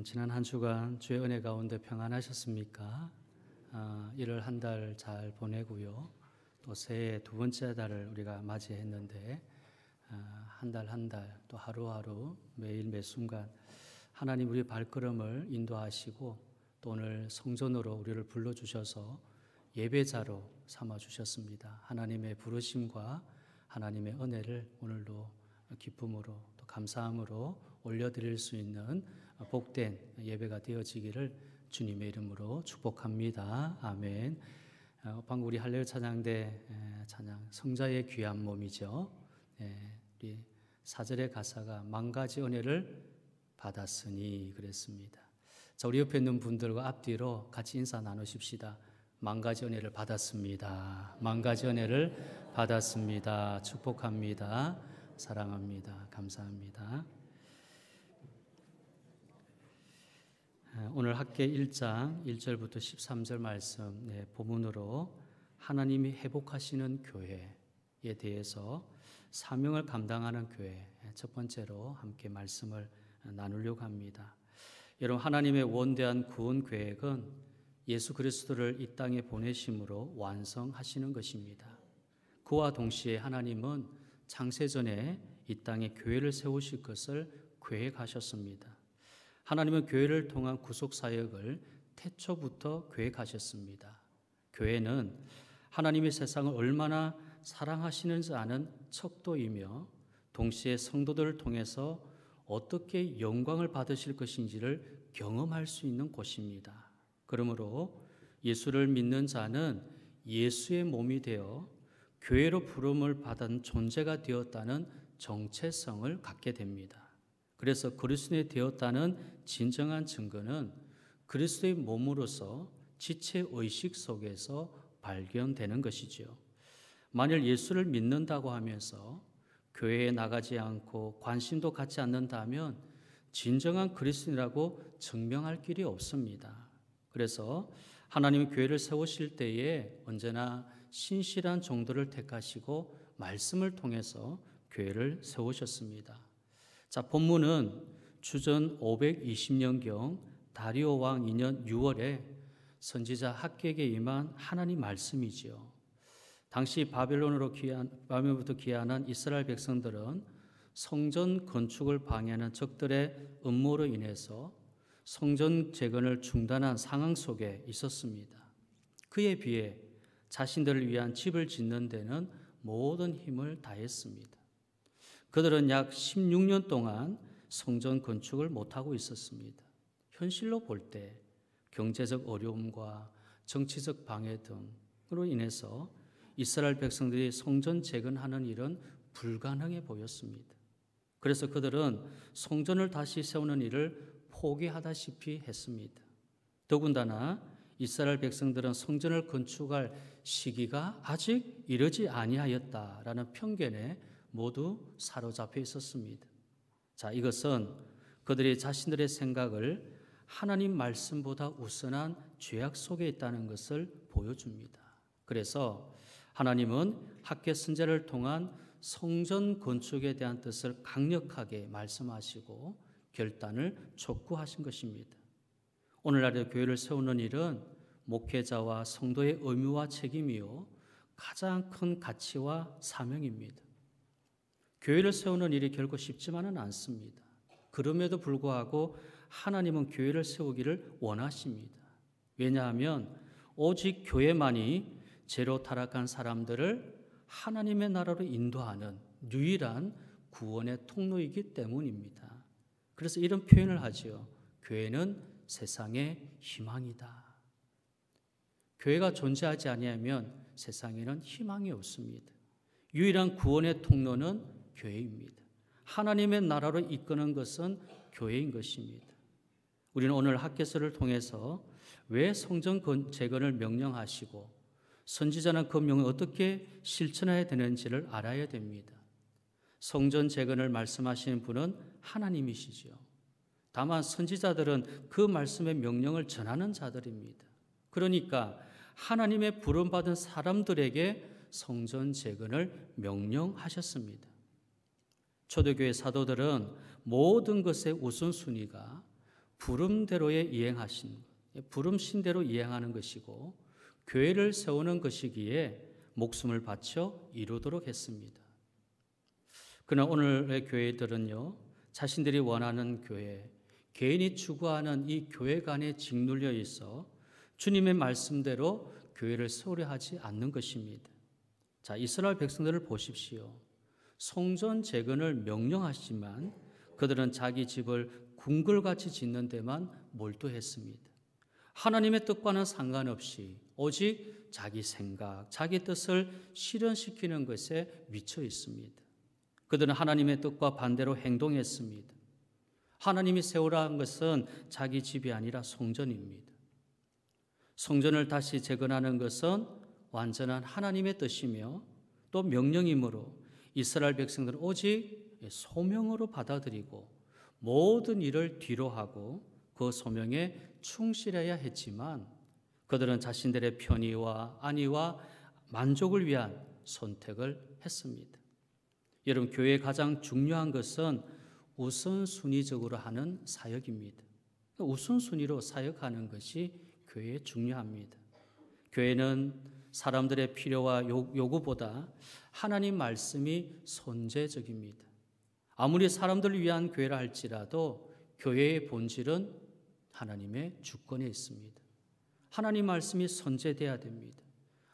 지난 한 주간 주의 은혜 가운데 평안하셨습니까? 1월 한 달 잘 보내고요. 또 새해 두 번째 달을 우리가 맞이했는데 한 달 한 달 또 하루하루 매일 매 순간 하나님 우리 발걸음을 인도하시고 또 오늘 성전으로 우리를 불러주셔서 예배자로 삼아주셨습니다. 하나님의 부르심과 하나님의 은혜를 오늘도 기쁨으로 또 감사함으로 올려드릴 수 있는 복된 예배가 되어지기를 주님의 이름으로 축복합니다. 아멘. 방금 우리 할렐루야 찬양대 찬양 성자의 귀한 몸이죠. 우리 4절의 가사가 만 가지 은혜를 받았으니 그랬습니다. 자, 우리 옆에 있는 분들과 앞뒤로 같이 인사 나누십시다. 만 가지 은혜를 받았습니다. 만 가지 은혜를 받았습니다. 축복합니다. 사랑합니다. 감사합니다. 오늘 학계 1장 1절부터 13절 말씀 본문으로 하나님이 회복하시는 교회에 대해서 사명을 감당하는 교회 첫 번째로 함께 말씀을 나누려고 합니다. 여러분, 하나님의 원대한 구원 계획은 예수 그리스도를 이 땅에 보내심으로 완성하시는 것입니다. 그와 동시에 하나님은 창세전에 이 땅에 교회를 세우실 것을 계획하셨습니다. 하나님은 교회를 통한 구속사역을 태초부터 계획하셨습니다. 교회는 하나님이 세상을 얼마나 사랑하시는지 아는 척도이며 동시에 성도들을 통해서 어떻게 영광을 받으실 것인지를 경험할 수 있는 곳입니다. 그러므로 예수를 믿는 자는 예수의 몸이 되어 교회로 부름을 받은 존재가 되었다는 정체성을 갖게 됩니다. 그래서 그리스도인이 되었다는 진정한 증거는 그리스도의 몸으로서 지체 의식 속에서 발견되는 것이지요. 만일 예수를 믿는다고 하면서 교회에 나가지 않고 관심도 갖지 않는다면 진정한 그리스도인이라고 증명할 길이 없습니다. 그래서 하나님이 교회를 세우실 때에 언제나 신실한 종들을 택하시고 말씀을 통해서 교회를 세우셨습니다. 자, 본문은 주전 520년경 다리오 왕 2년 6월에 선지자 학개에게 임한 하나님 말씀이지요. 당시 바벨론부터 귀환한 이스라엘 백성들은 성전 건축을 방해하는 적들의 음모로 인해서 성전 재건을 중단한 상황 속에 있었습니다. 그에 비해 자신들을 위한 집을 짓는 데는 모든 힘을 다했습니다. 그들은 약 16년 동안 성전 건축을 못하고 있었습니다. 현실로 볼 때 경제적 어려움과 정치적 방해 등으로 인해서 이스라엘 백성들이 성전 재건하는 일은 불가능해 보였습니다. 그래서 그들은 성전을 다시 세우는 일을 포기하다시피 했습니다. 더군다나 이스라엘 백성들은 성전을 건축할 시기가 아직 이르지 아니하였다라는 편견에 모두 사로잡혀 있었습니다. 자, 이것은 그들이 자신들의 생각을 하나님 말씀보다 우선한 죄악 속에 있다는 것을 보여줍니다. 그래서 하나님은 학개 선지자를 통한 성전 건축에 대한 뜻을 강력하게 말씀하시고 결단을 촉구하신 것입니다. 오늘날의 교회를 세우는 일은 목회자와 성도의 의무와 책임이요 가장 큰 가치와 사명입니다. 교회를 세우는 일이 결코 쉽지만은 않습니다. 그럼에도 불구하고 하나님은 교회를 세우기를 원하십니다. 왜냐하면 오직 교회만이 죄로 타락한 사람들을 하나님의 나라로 인도하는 유일한 구원의 통로이기 때문입니다. 그래서 이런 표현을 하지요. 교회는 세상의 희망이다. 교회가 존재하지 아니하면 세상에는 희망이 없습니다. 유일한 구원의 통로는 교회입니다. 하나님의 나라로 이끄는 것은 교회인 것입니다. 우리는 오늘 학개서를 통해서 왜 성전 재건을 명령하시고 선지자는 그 명을 어떻게 실천해야 되는지를 알아야 됩니다. 성전 재건을 말씀하시는 분은 하나님이시죠. 다만 선지자들은 그 말씀의 명령을 전하는 자들입니다. 그러니까 하나님의 부름받은 사람들에게 성전 재건을 명령하셨습니다. 초대교회 사도들은 모든 것의 우선순위가 부름대로에 이행하신, 부름신대로 이행하는 것이고 교회를 세우는 것이기에 목숨을 바쳐 이루도록 했습니다. 그러나 오늘의 교회들은요, 자신들이 원하는 교회, 개인이 추구하는 이 교회 간에 짓눌려 있어 주님의 말씀대로 교회를 세우려 하지 않는 것입니다. 자, 이스라엘 백성들을 보십시오. 성전 재건을 명령하시지만 그들은 자기 집을 궁궐같이 짓는 데만 몰두했습니다. 하나님의 뜻과는 상관없이 오직 자기 생각, 자기 뜻을 실현시키는 것에 미쳐 있습니다. 그들은 하나님의 뜻과 반대로 행동했습니다. 하나님이 세우라 한 것은 자기 집이 아니라 성전입니다. 성전을 다시 재건하는 것은 완전한 하나님의 뜻이며 또 명령이므로 이스라엘 백성들은 오직 소명으로 받아들이고 모든 일을 뒤로하고 그 소명에 충실해야 했지만 그들은 자신들의 편의와 안위와 만족을 위한 선택을 했습니다. 여러분, 교회의 가장 중요한 것은 우선순위적으로 하는 사역입니다. 우선순위로 사역하는 것이 교회에 중요합니다. 교회는 사람들의 필요와 요구보다 하나님 말씀이 선제적입니다. 아무리 사람들을 위한 교회라 할지라도 교회의 본질은 하나님의 주권에 있습니다. 하나님 말씀이 선제돼야 됩니다.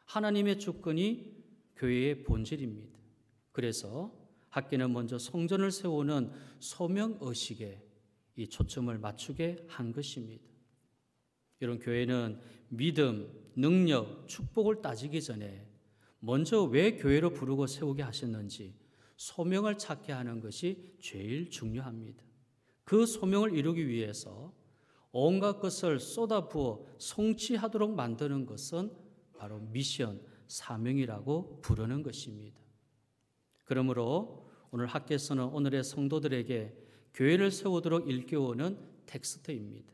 하나님의 주권이 교회의 본질입니다. 그래서 학교는 먼저 성전을 세우는 소명의식에 이 초점을 맞추게 한 것입니다. 이런 교회는 믿음, 능력, 축복을 따지기 전에 먼저 왜 교회로 부르고 세우게 하셨는지 소명을 찾게 하는 것이 제일 중요합니다. 그 소명을 이루기 위해서 온갖 것을 쏟아부어 성취하도록 만드는 것은 바로 미션, 사명이라고 부르는 것입니다. 그러므로 오늘 학교에서는 오늘의 성도들에게 교회를 세우도록 일깨우는 텍스트입니다.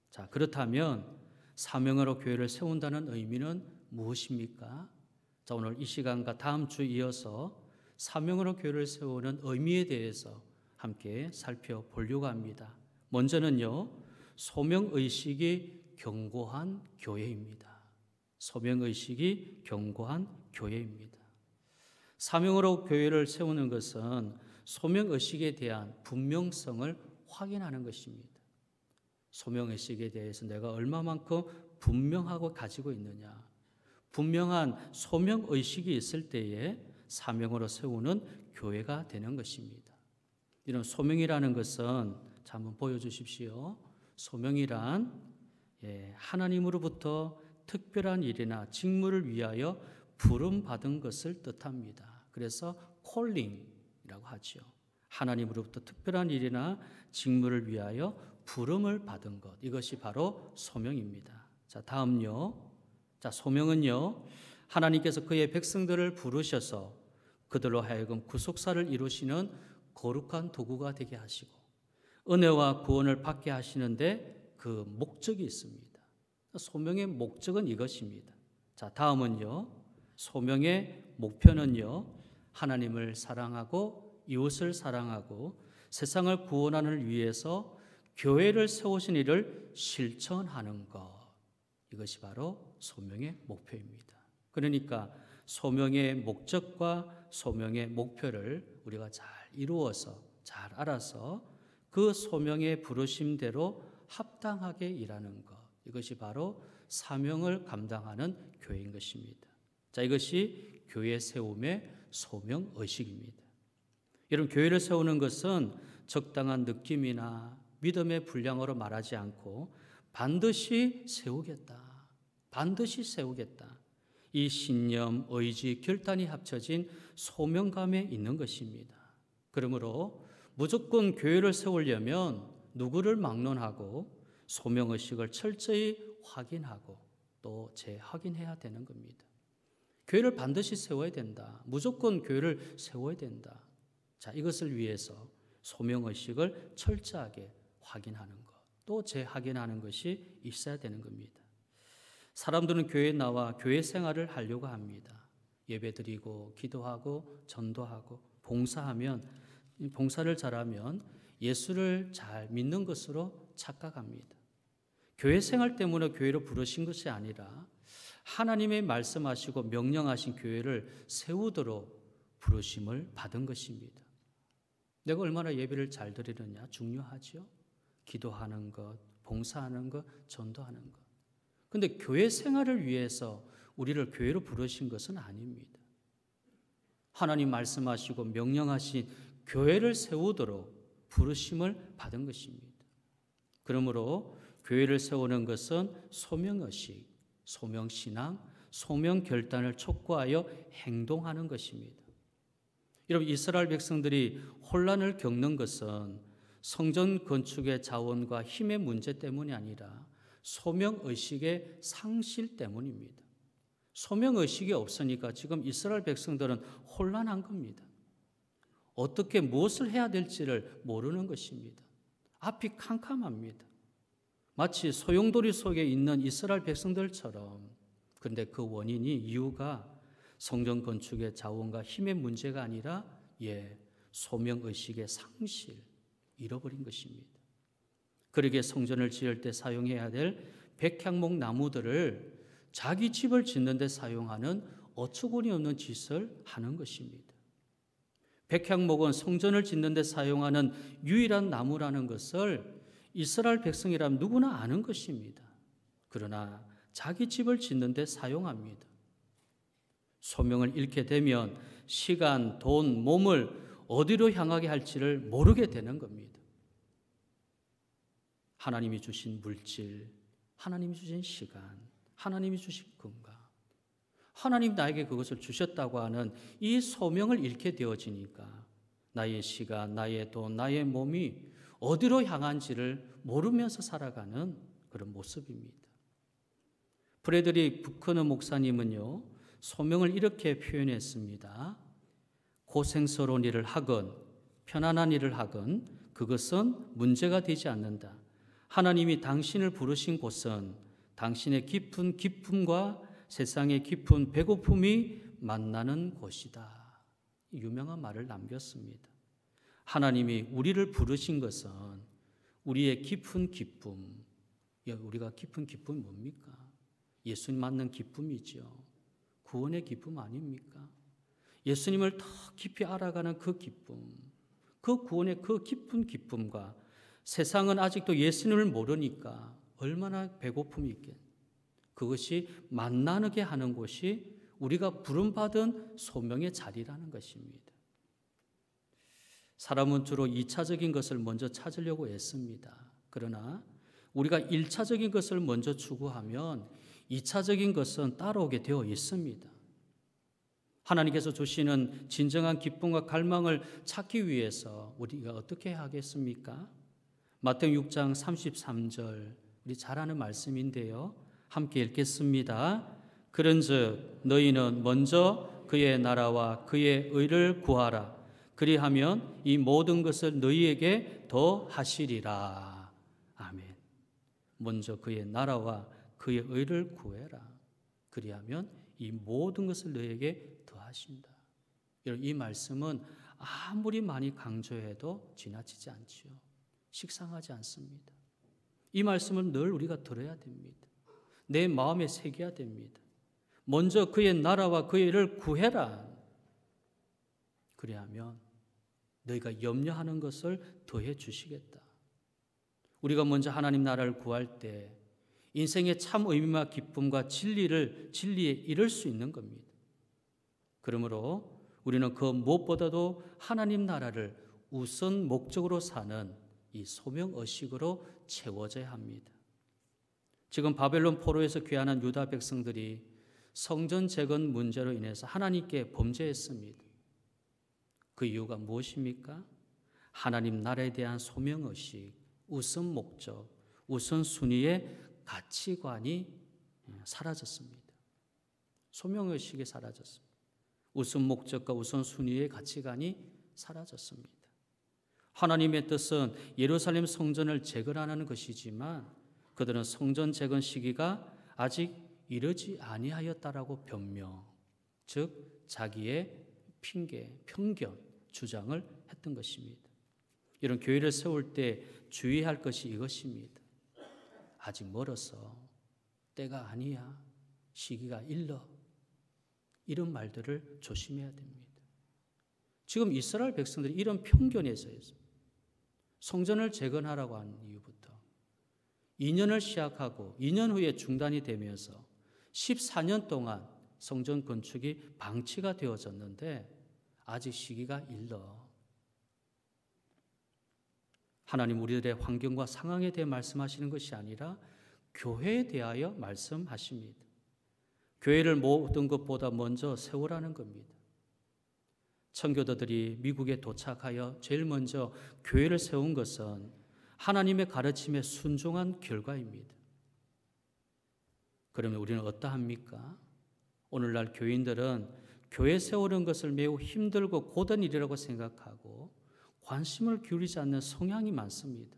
자, 그렇다면 사명으로 교회를 세운다는 의미는 무엇입니까? 자, 오늘 이 시간과 다음 주 이어서 사명으로 교회를 세우는 의미에 대해서 함께 살펴보려고 합니다. 먼저는요, 소명의식이 견고한 교회입니다. 소명의식이 견고한 교회입니다. 사명으로 교회를 세우는 것은 소명의식에 대한 분명성을 확인하는 것입니다. 소명의식에 대해서 내가 얼마만큼 분명하고 가지고 있느냐. 분명한 소명의식이 있을 때에 사명으로 세우는 교회가 되는 것입니다. 이런 소명이라는 것은 자, 한번 보여주십시오. 소명이란 하나님으로부터 특별한 일이나 직무를 위하여 부름받은 것을 뜻합니다. 그래서 콜링이라고 하죠. 하나님으로부터 특별한 일이나 직무를 위하여 부름을 받은 것, 이것이 바로 소명입니다. 자, 다음요. 자, 소명은요, 하나님께서 그의 백성들을 부르셔서 그들로 하여금 구속사를 이루시는 거룩한 도구가 되게 하시고 은혜와 구원을 받게 하시는데 그 목적이 있습니다. 소명의 목적은 이것입니다. 자, 다음은요. 소명의 목표는요, 하나님을 사랑하고 이웃을 사랑하고 세상을 구원하는 위해서 교회를 세우신 일을 실천하는 것, 이것이 바로 소명의 목표입니다. 그러니까 소명의 목적과 소명의 목표를 우리가 잘 이루어서 잘 알아서 그 소명의 부르심대로 합당하게 일하는 것, 이것이 바로 사명을 감당하는 교회인 것입니다. 자, 이것이 교회 세움의 소명의식입니다. 여러분, 교회를 세우는 것은 적당한 느낌이나 믿음의 분량으로 말하지 않고 반드시 세우겠다. 반드시 세우겠다. 이 신념, 의지, 결단이 합쳐진 소명감에 있는 것입니다. 그러므로 무조건 교회를 세우려면 누구를 막론하고 소명의식을 철저히 확인하고 또 재확인해야 되는 겁니다. 교회를 반드시 세워야 된다. 무조건 교회를 세워야 된다. 자, 이것을 위해서 소명의식을 철저하게 확인하는 것, 또 재확인하는 것이 있어야 되는 겁니다. 사람들은 교회에 나와 교회 생활을 하려고 합니다. 예배드리고 기도하고 전도하고 봉사하면 봉사를 잘하면 예수를 잘 믿는 것으로 착각합니다. 교회 생활 때문에 교회로 부르신 것이 아니라 하나님의 말씀하시고 명령하신 교회를 세우도록 부르심을 받은 것입니다. 내가 얼마나 예배를 잘 드리느냐 중요하죠. 기도하는 것, 봉사하는 것, 전도하는 것. 그런데 교회 생활을 위해서 우리를 교회로 부르신 것은 아닙니다. 하나님 말씀하시고 명령하신 교회를 세우도록 부르심을 받은 것입니다. 그러므로 교회를 세우는 것은 소명의식, 소명신앙, 소명결단을 촉구하여 행동하는 것입니다. 여러분, 이스라엘 백성들이 혼란을 겪는 것은 성전 건축의 자원과 힘의 문제 때문이 아니라 소명의식의 상실 때문입니다. 소명의식이 없으니까 지금 이스라엘 백성들은 혼란한 겁니다. 어떻게 무엇을 해야 될지를 모르는 것입니다. 앞이 캄캄합니다. 마치 소용돌이 속에 있는 이스라엘 백성들처럼. 그런데 그 원인이 이유가 성전 건축의 자원과 힘의 문제가 아니라 소명의식의 상실, 잃어버린 것입니다. 그러기에 성전을 지을 때 사용해야 될 백향목 나무들을 자기 집을 짓는 데 사용하는 어처구니 없는 짓을 하는 것입니다. 백향목은 성전을 짓는 데 사용하는 유일한 나무라는 것을 이스라엘 백성이라면 누구나 아는 것입니다. 그러나 자기 집을 짓는 데 사용합니다. 소명을 잃게 되면 시간, 돈, 몸을 어디로 향하게 할지를 모르게 되는 겁니다. 하나님이 주신 물질, 하나님이 주신 시간, 하나님이 주신 건강, 하나님 나에게 그것을 주셨다고 하는 이 소명을 잃게 되어지니까 나의 시간, 나의 돈, 나의 몸이 어디로 향한지를 모르면서 살아가는 그런 모습입니다. 프레드릭 부커너 목사님은요, 소명을 이렇게 표현했습니다. 고생스러운 일을 하건 편안한 일을 하건 그것은 문제가 되지 않는다. 하나님이 당신을 부르신 곳은 당신의 깊은 기쁨과 세상의 깊은 배고픔이 만나는 곳이다. 유명한 말을 남겼습니다. 하나님이 우리를 부르신 것은 우리의 깊은 기쁨, 우리가 깊은 기쁨이 뭡니까? 예수님 만난 기쁨이죠. 구원의 기쁨 아닙니까? 예수님을 더 깊이 알아가는 그 기쁨, 그 구원의 그 깊은 기쁨과 세상은 아직도 예수님을 모르니까 얼마나 배고픔이 있겠. 그것이 만나게 하는 곳이 우리가 부름받은 소명의 자리라는 것입니다. 사람은 주로 2차적인 것을 먼저 찾으려고 애씁니다. 그러나 우리가 1차적인 것을 먼저 추구하면 2차적인 것은 따라오게 되어 있습니다. 하나님께서 주시는 진정한 기쁨과 갈망을 찾기 위해서 우리가 어떻게 하겠습니까? 마태복음 6장 33절 우리 잘 아는 말씀인데요. 함께 읽겠습니다. 그런즉 너희는 먼저 그의 나라와 그의 의를 구하라. 그리하면 이 모든 것을 너희에게 더 하시리라. 아멘. 먼저 그의 나라와 그의 의를 구해라. 그리하면 이 모든 것을 너희에게 더 하신다. 이 말씀은 아무리 많이 강조해도 지나치지 않지요. 식상하지 않습니다. 이 말씀을 늘 우리가 들어야 됩니다. 내 마음에 새겨야 됩니다. 먼저 그의 나라와 그의 의를 구해라. 그리하면 너희가 염려하는 것을 더해 주시겠다. 우리가 먼저 하나님 나라를 구할 때 인생의 참 의미와 기쁨과 진리에 이를 수 있는 겁니다. 그러므로 우리는 그 무엇보다도 하나님 나라를 우선 목적으로 사는 이 소명의식으로 채워져야 합니다. 지금 바벨론 포로에서 귀환한 유다 백성들이 성전 재건 문제로 인해서 하나님께 범죄했습니다. 그 이유가 무엇입니까? 하나님 나라에 대한 소명의식, 우선 목적, 우선 순위의 가치관이 사라졌습니다. 소명의식이 사라졌습니다. 우선 목적과 우선 순위의 가치관이 사라졌습니다. 하나님의 뜻은 예루살렘 성전을 재건하는 것이지만 그들은 성전 재건 시기가 아직 이르지 아니하였다라고 변명, 즉 자기의 핑계, 편견, 주장을 했던 했던 것입니다. 이런 교회를 세울 때 주의할 것이 이것입니다. 아직 멀었어. 때가 아니야. 시기가 일러. 이런 말들을 조심해야 됩니다. 지금 이스라엘 백성들이 이런 편견에서 성전을 재건하라고 한 이후부터 2년을 시작하고 2년 후에 중단이 되면서 14년 동안 성전 건축이 방치가 되어졌는데 아직 시기가 일러. 하나님 우리들의 환경과 상황에 대해 말씀하시는 것이 아니라 교회에 대하여 말씀하십니다. 교회를 모든 것보다 먼저 세우라는 겁니다. 청교도들이 미국에 도착하여 제일 먼저 교회를 세운 것은 하나님의 가르침에 순종한 결과입니다. 그러면 우리는 어떠합니까? 오늘날 교인들은 교회 세우는 것을 매우 힘들고 고된 일이라고 생각하고 관심을 기울이지 않는 성향이 많습니다.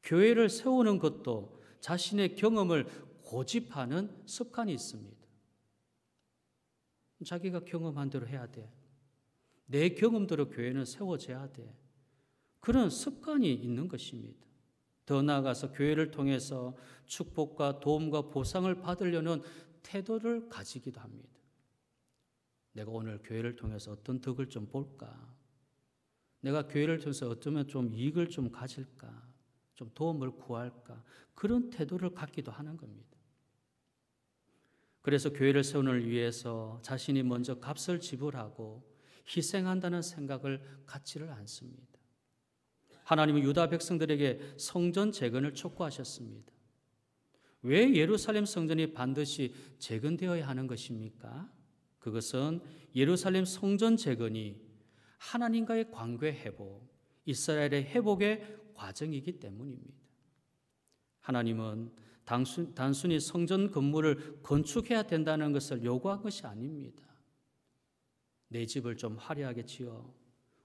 교회를 세우는 것도 자신의 경험을 고집하는 습관이 있습니다. 자기가 경험한 대로 해야 돼. 내 경험대로 교회는 세워져야 돼. 그런 습관이 있는 것입니다. 더 나아가서 교회를 통해서 축복과 도움과 보상을 받으려는 태도를 가지기도 합니다. 내가 오늘 교회를 통해서 어떤 덕을 좀 볼까? 내가 교회를 통해서 어쩌면 좀 이익을 좀 가질까? 좀 도움을 구할까? 그런 태도를 갖기도 하는 겁니다. 그래서 교회를 세우는 위해서 자신이 먼저 값을 지불하고 희생한다는 생각을 갖지를 않습니다. 하나님은 유다 백성들에게 성전 재건을 촉구하셨습니다. 왜 예루살렘 성전이 반드시 재건되어야 하는 것입니까? 그것은 예루살렘 성전 재건이 하나님과의 관계 회복, 이스라엘의 회복의 과정이기 때문입니다. 하나님은 단순히 성전 건물을 건축해야 된다는 것을 요구한 것이 아닙니다. 내 집을 좀 화려하게 지어,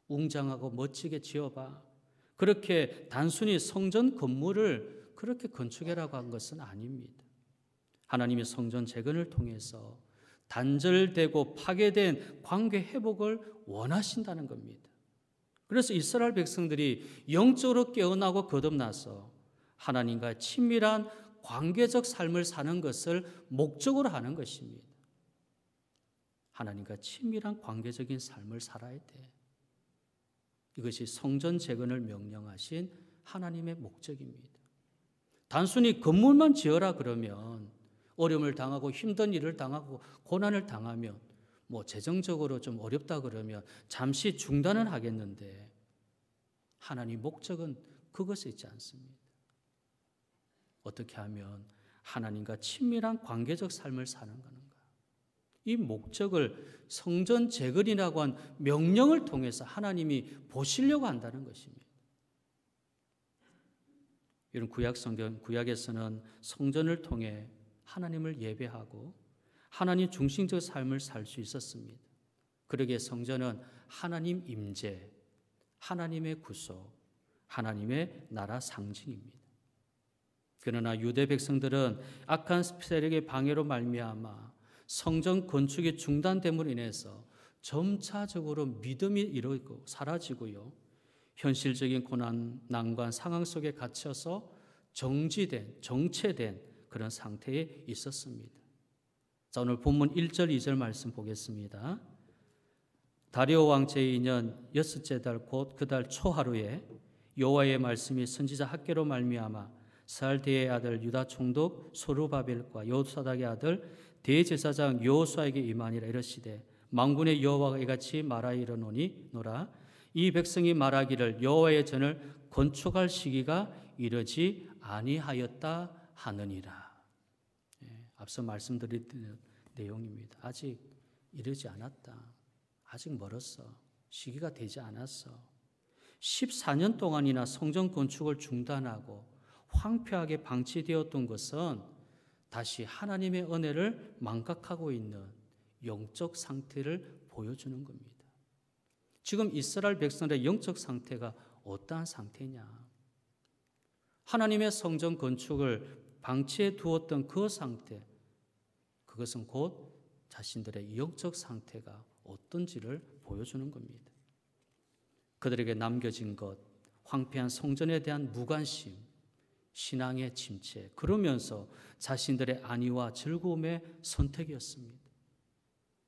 웅장하고 멋지게 지어봐. 그렇게 단순히 성전 건물을 그렇게 건축해라고 한 것은 아닙니다. 하나님의 성전 재건을 통해서 단절되고 파괴된 관계 회복을 원하신다는 겁니다. 그래서 이스라엘 백성들이 영적으로 깨어나고 거듭나서 하나님과 친밀한 관계적 삶을 사는 것을 목적으로 하는 것입니다. 하나님과 친밀한 관계적인 삶을 살아야 돼. 이것이 성전 재건을 명령하신 하나님의 목적입니다. 단순히 건물만 지어라 그러면 어려움을 당하고 힘든 일을 당하고 고난을 당하면 재정적으로 좀 어렵다 그러면 잠시 중단은 하겠는데 하나님 목적은 그것에 있지 않습니다. 어떻게 하면 하나님과 친밀한 관계적 삶을 사는 건가? 이 목적을 성전 재건이라고 한 명령을 통해서 하나님이 보시려고 한다는 것입니다. 이런 구약에서는 성전을 통해 하나님을 예배하고 하나님 중심적 삶을 살 수 있었습니다. 그러기에 성전은 하나님 임재, 하나님의 구속, 하나님의 나라 상징입니다. 그러나 유대 백성들은 악한 세력의 방해로 말미암아 성전 건축이 중단됨으로 인해서 점차적으로 믿음이 이루어지고 사라지고요. 현실적인 고난, 난관 상황 속에 갇혀서 정체된 그런 상태에 있었습니다. 자, 오늘 본문 1절, 2절 말씀 보겠습니다. 다리오 왕 제2년 여섯째 달 곧 그 달 초하루에 여호와의 말씀이 선지자 학개로 말미암아 살디의 아들 유다 총독 소르바벨과 요사닥의 아들 대제사장 여호수아에게 임하니라. 이르시되 만군의 여호와가 이같이 말하이르노라. 이 백성이 말하기를 여호와의 전을 건축할 시기가 이르지 아니하였다 하느니라. 앞서 말씀드린 내용입니다. 아직 이르지 않았다. 아직 멀었어. 시기가 되지 않았어. 14년 동안이나 성전 건축을 중단하고 황폐하게 방치되었던 것은 다시 하나님의 은혜를 망각하고 있는 영적 상태를 보여주는 겁니다. 지금 이스라엘 백성들의 영적 상태가 어떠한 상태냐? 하나님의 성전 건축을 방치해 두었던 그 상태, 그것은 곧 자신들의 영적 상태가 어떤지를 보여주는 겁니다. 그들에게 남겨진 것, 황폐한 성전에 대한 무관심, 신앙의 침체, 그러면서 자신들의 안위와 즐거움의 선택이었습니다.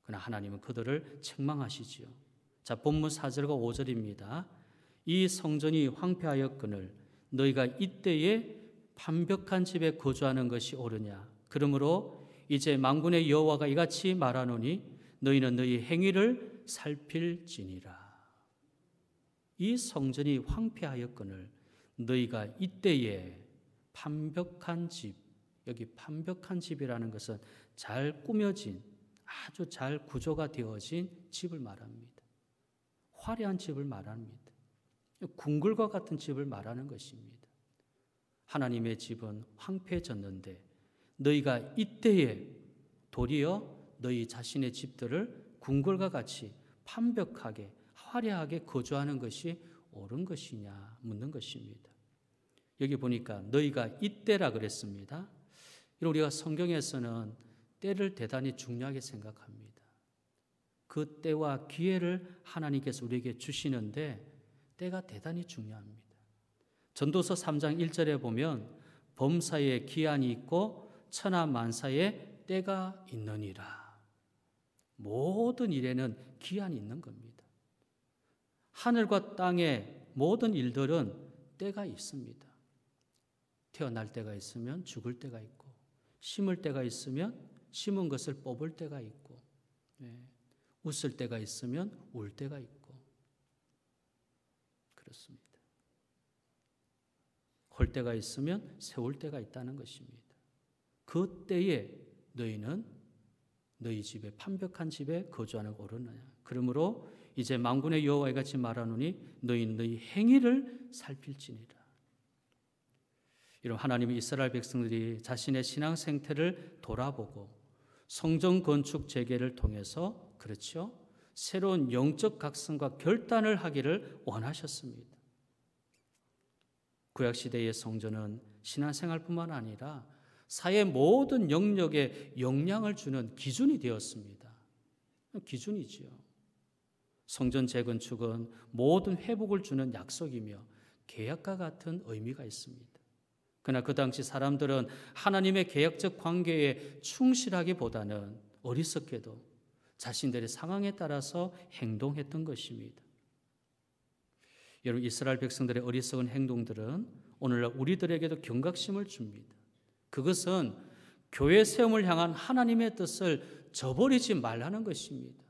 그러나 하나님은 그들을 책망하시지요. 자, 본문 4절과 5절입니다. 이 성전이 황폐하였거늘 너희가 이때에 판벽한 집에 거주하는 것이 옳으냐. 그러므로 이제 만군의 여호와가 이같이 말하노니 너희는 너희 행위를 살필지니라. 이 성전이 황폐하였거늘 너희가 이때에 판벽한 집, 여기 판벽한 집이라는 것은 잘 꾸며진, 아주 잘 구조가 되어진 집을 말합니다. 화려한 집을 말합니다. 궁궐과 같은 집을 말하는 것입니다. 하나님의 집은 황폐해졌는데 너희가 이때에 도리어 너희 자신의 집들을 궁궐과 같이 판벽하게 화려하게 거주하는 것이 옳은 것이냐 묻는 것입니다. 여기 보니까 너희가 이때라 그랬습니다. 우리가 성경에서는 때를 대단히 중요하게 생각합니다. 그 때와 기회를 하나님께서 우리에게 주시는데 때가 대단히 중요합니다. 전도서 3장 1절에 보면 범사에 기한이 있고 천하만사에 때가 있느니라. 모든 일에는 기한이 있는 겁니다. 하늘과 땅의 모든 일들은 때가 있습니다. 태어날 때가 있으면 죽을 때가 있고, 심을 때가 있으면 심은 것을 뽑을 때가 있고, 웃을 때가 있으면 울 때가 있고, 그렇습니다. 홀 때가 있으면 세울 때가 있다는 것입니다. 그 때에 너희는 너희 집에 판벽한 집에 거주하는 옳으느냐. 그러므로 이제 만군의 여호와와 같이 말하노니 너희는 너희 행위를 살필지니라. 이런 하나님의 이스라엘 백성들이 자신의 신앙 생태를 돌아보고 성전 건축 재개를 통해서 그렇죠, 새로운 영적 각성과 결단을 하기를 원하셨습니다. 구약시대의 성전은 신앙생활뿐만 아니라 사회 모든 영역에 영향을 주는 기준이 되었습니다. 기준이지요. 성전 재건축은 모든 회복을 주는 약속이며 계약과 같은 의미가 있습니다. 그러나 그 당시 사람들은 하나님의 계약적 관계에 충실하기보다는 어리석게도 자신들의 상황에 따라서 행동했던 것입니다. 여러분, 이스라엘 백성들의 어리석은 행동들은 오늘날 우리들에게도 경각심을 줍니다. 그것은 교회 세움을 향한 하나님의 뜻을 저버리지 말라는 것입니다.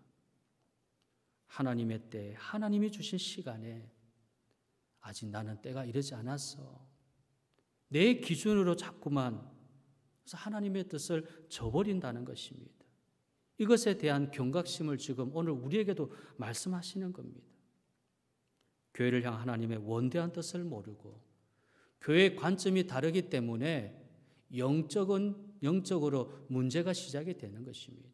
하나님의 때, 하나님이 주신 시간에 아직 나는 때가 이르지 않았어. 내 기준으로 자꾸만 하나님의 뜻을 저버린다는 것입니다. 이것에 대한 경각심을 지금 오늘 우리에게도 말씀하시는 겁니다. 교회를 향한 하나님의 원대한 뜻을 모르고 교회의 관점이 다르기 때문에 영적으로 문제가 시작이 되는 것입니다.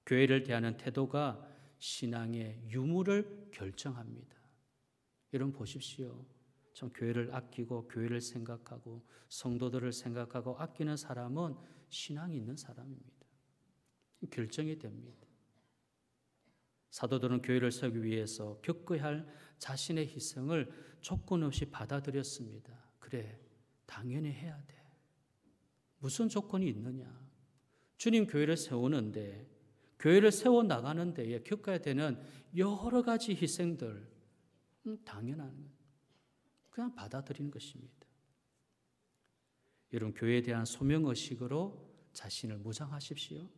교회를 대하는 태도가 신앙의 유무를 결정합니다. 여러분 보십시오. 참 교회를 아끼고 교회를 생각하고 성도들을 생각하고 아끼는 사람은 신앙이 있는 사람입니다. 결정이 됩니다. 사도들은 교회를 세우기 위해서 겪어야 할 자신의 희생을 조건 없이 받아들였습니다. 그래, 당연히 해야 돼. 무슨 조건이 있느냐? 주님 교회를 세우는데, 교회를 세워나가는 데에 겪어야 되는 여러 가지 희생들, 당연한 것. 그냥 받아들이는 것입니다. 여러분, 교회에 대한 소명의식으로 자신을 무장하십시오.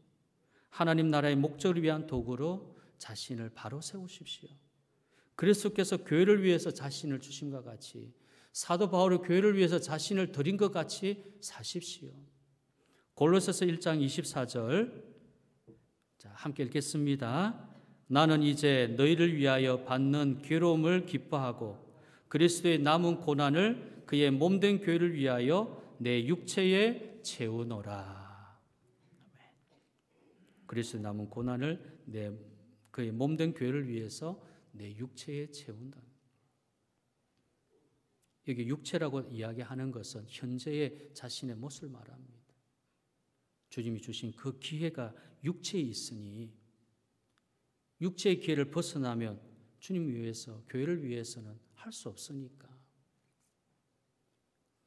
하나님 나라의 목적을 위한 도구로 자신을 바로 세우십시오. 그리스도께서 교회를 위해서 자신을 주심과 같이 사도 바울이 교회를 위해서 자신을 드린 것 같이 사십시오. 골로새서 1장 24절, 자, 함께 읽겠습니다. 나는 이제 너희를 위하여 받는 괴로움을 기뻐하고 그리스도의 남은 고난을 그의 몸된 교회를 위하여 내 육체에 채우노라. 그리스도의 남은 고난을 그의 몸된 교회를 위해서 내 육체에 채운다. 여기 육체라고 이야기하는 것은 현재의 자신의 모습을 말합니다. 주님이 주신 그 기회가 육체에 있으니 육체의 기회를 벗어나면 주님 위해서, 교회를 위해서는 할 수 없으니까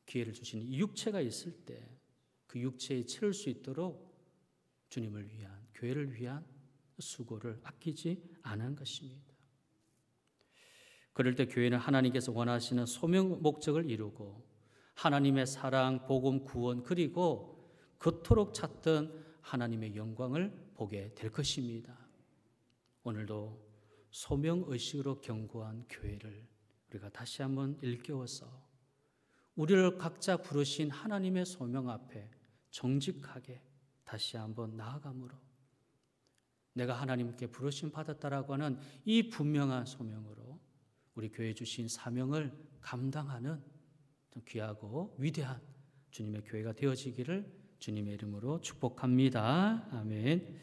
기회를 주시는 이 육체가 있을 때 그 육체에 채울 수 있도록 주님을 위한, 교회를 위한 수고를 아끼지 않은 것입니다. 그럴 때 교회는 하나님께서 원하시는 소명 목적을 이루고 하나님의 사랑, 복음, 구원, 그리고 그토록 찾던 하나님의 영광을 보게 될 것입니다. 오늘도 소명의식으로 견고한 교회를 우리가 다시 한번 일깨워서 우리를 각자 부르신 하나님의 소명 앞에 정직하게 다시 한번 나아감으로 내가 하나님께 부르심 받았다라고 하는 이 분명한 소명으로 우리 교회 주신 사명을 감당하는 귀하고 위대한 주님의 교회가 되어지기를 주님의 이름으로 축복합니다. 아멘.